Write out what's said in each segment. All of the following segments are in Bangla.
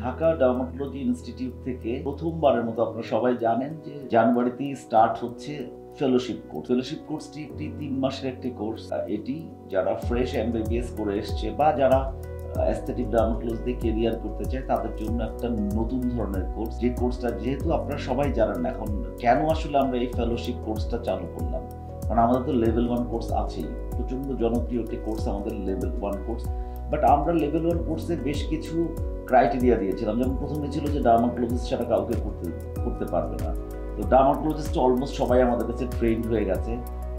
ঢাকা ডার্মাটোলজি ইনস্টিটিউট থেকে প্রথমবারের মতো আপনারা সবাই জানেন যে জানুয়ারিতেই স্টার্ট হচ্ছে ফেলোশিপ কোর্স। ফেলোশিপ কোর্সটি একটি 3 মাসের একটি কোর্স। এটি যারা ফ্রেশ এমবিবিএস করে এসছে বা যারা অ্যাস্থেটিক ডার্মাটোলজিতে ক্যারিয়ার করতে চায় তাদের জন্য একটা নতুন ধরনের কোর্স। যে কোর্সটা যেহেতু আপনারা সবাই জানেন এখন কেন আসলে আমরা এই ফেলোশিপ কোর্সটা চালু করলাম, কারণ আমাদের তো লেভেল 1 কোর্স আছেই, প্রচন্ড জনপ্রিয় একটি কোর্স আমাদের লেভেল 1 কোর্স। বাট আমরা লেভেল 1 কোর্সে বেশ কিছু ক্রাইটেরিয়া দিয়েছিলাম। যেমন প্রথমে ছিল যে ডার্মাটোলজিস্ট ছাড়া কাউকে করতে পারবে না। তো ডার্মাটোলজিস্ট অলমোস্ট সবাই আমাদের কাছে ট্রেন হয়ে গেছে।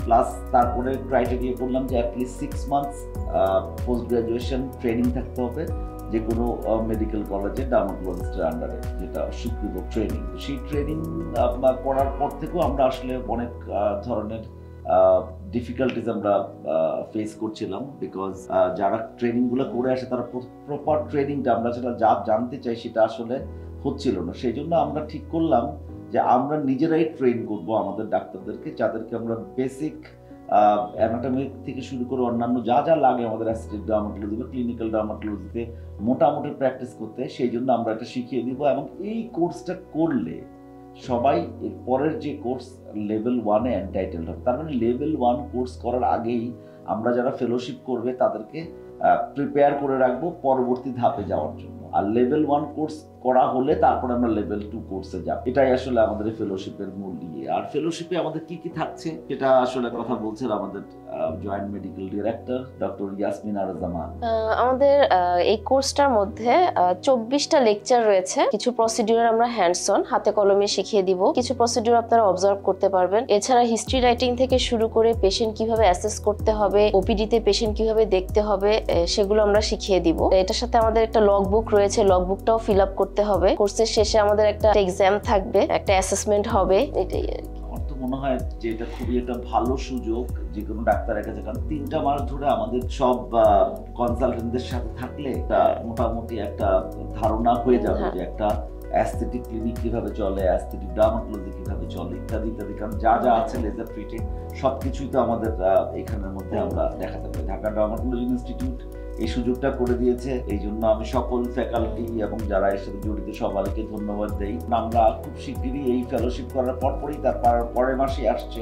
প্লাস তারপরে ক্রাইটেরিয়া করলাম যে at least 6 months post graduation training থাকতে হবে যে কোনো মেডিকেল কলেজে ডার্মাটোলজিস্টের আন্ডারে, যেটা স্বীকৃত ট্রেনিং। সেই ট্রেনিং করার পর থেকেও আমরা আসলে অনেক ধরনের ডিফিকাল্টিজ আমরা ফেস করছিলাম, বিকজ যারা ট্রেনিংগুলো করে আসে তারা প্রপার ট্রেনিংটা আমরা যেটা যা জানতে চাই সেটা আসলে হচ্ছিল না। সেই জন্য আমরা ঠিক করলাম যে আমরা নিজেরাই ট্রেন করব আমাদের ডাক্তারদেরকে, যাদেরকে আমরা বেসিক অ্যানাটমি থেকে শুরু করে অন্যান্য যা যা লাগে আমাদের অ্যাস্থেটিক ডার্মাটোলজি বা ক্লিনিক্যাল ডার্মাটোলজিতে মোটামুটি প্র্যাকটিস করতে, সেই জন্য আমরা এটা শিখিয়ে দিব। এবং এই কোর্সটা করলে সবাই এর পরের যে কোর্স লেভেল 1-এ এন্টাইটেলড হবে। তার মানে লেভেল 1 কোর্স করার আগেই আমরা যারা ফেলোশিপ করবে তাদেরকে প্রিপেয়ার করে রাখবো পরবর্তী ধাপে যাওয়ার জন্য। আর লেভেল 1 কোর্স করা হলে তারপরে আমরা লেভেল 2 কোর্সে যাব। এটাই আসলে আমাদের ফেলোশিপের মূল ইয়ে। আর ফেলোশিপে আমাদের কি কি থাকছে সেটা আসলে কথা বলছেন আমাদের joint medical director doctor Yasmin আর জামান। আমাদের এই কোর্সটার মধ্যে 24টা লেকচার রয়েছে। কিছু প্রসিডিউর আমরা হ্যান্ডস অন হাতে কলমে শিখিয়ে দিব, কিছু প্রসিডিউর আপনারা অবজার্ভ করতে পারবেন। এছাড়া হিস্ট্রি রাইটিং থেকে শুরু করে পেশেন্ট কিভাবে অ্যাসেস করতে হবে, ওপিডি তে পেশেন্ট কিভাবে দেখতে হবে সেগুলো আমরা শিখিয়ে দিব। এটার সাথে আমাদের একটা লগ বুক রয়েছে, লগ বুকটাও ফিল আপ করতে হবে। কোর্সের শেষে আমাদের একটা এক্সাম থাকবে, একটা অ্যাসেসমেন্ট হবে। এটাই আর কি। আমার তো মনে হয় যে এটা খুবই একটা ভালো সুযোগ যে কোনো ডাক্তারের কাছে, কারণ 3টা মাস ধরে আমাদের সব কনসালটেন্টদের সাথে থাকলে এটা মোটামুটি একটা ধারণা হয়ে যাবে যে একটা অ্যাস্থেটিক ক্লিনিক কিভাবে চলে, অ্যাস্থেটিক ডার্মাটোলজি কিভাবে চলে ইত্যাদি ইত্যাদি। কারণ যা যা আছে লেজার ফিটিং সবকিছুই তো আমাদের এখানের মধ্যে আমরা দেখাতে পারি। ঢাকা ডার্মাটোলজি ইনস্টিটিউট এই সুযোগটা করে দিয়েছে, এই জন্য আমি সকল ফ্যাকাল্টি এবং যারা এর সাথে জড়িত সবাইকে ধন্যবাদ দেই। আমরা খুব শিগগিরই এই ফেলোশিপ করার পরপরই তার পরের মাসে আসছে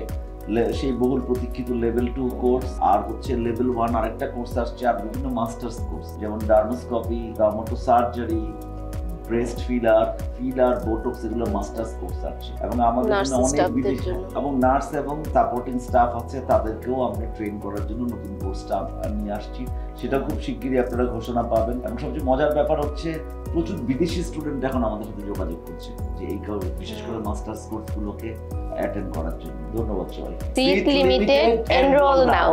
সেই বহুল প্রতীক্ষিত লেভেল 2 কোর্স, আর হচ্ছে লেভেল 1 আরেকটা কোর্স আসছে, আর বিভিন্ন মাস্টার্স কোর্স যেমন dermoscopy, dermato surgery, breast filler, Botox, এগুলো মাস্টার্স কোর্স আছে। এবং আমাদের জন্য অনেক বিদেশি এবং নার্স এবং সাপোর্টিং স্টাফ আছে, তাদেরকেও আমরা ট্রেন করার জন্য নতুন কোর্সটা নিয়ে আসছি। সেটা খুব শিগগিরই আপনারা ঘোষণা পাবেন। এবং সবচেয়ে মজার ব্যাপার হচ্ছে প্রচুর বিদেশি স্টুডেন্ট এখন আমাদের সাথে যোগাযোগ করছে যে এই বিশেষ করে মাস্টার্স কোর্সগুলোকে অ্যাটেন্ড করার জন্য। ধন্যবাদ সবাই। Seat limited, enroll now.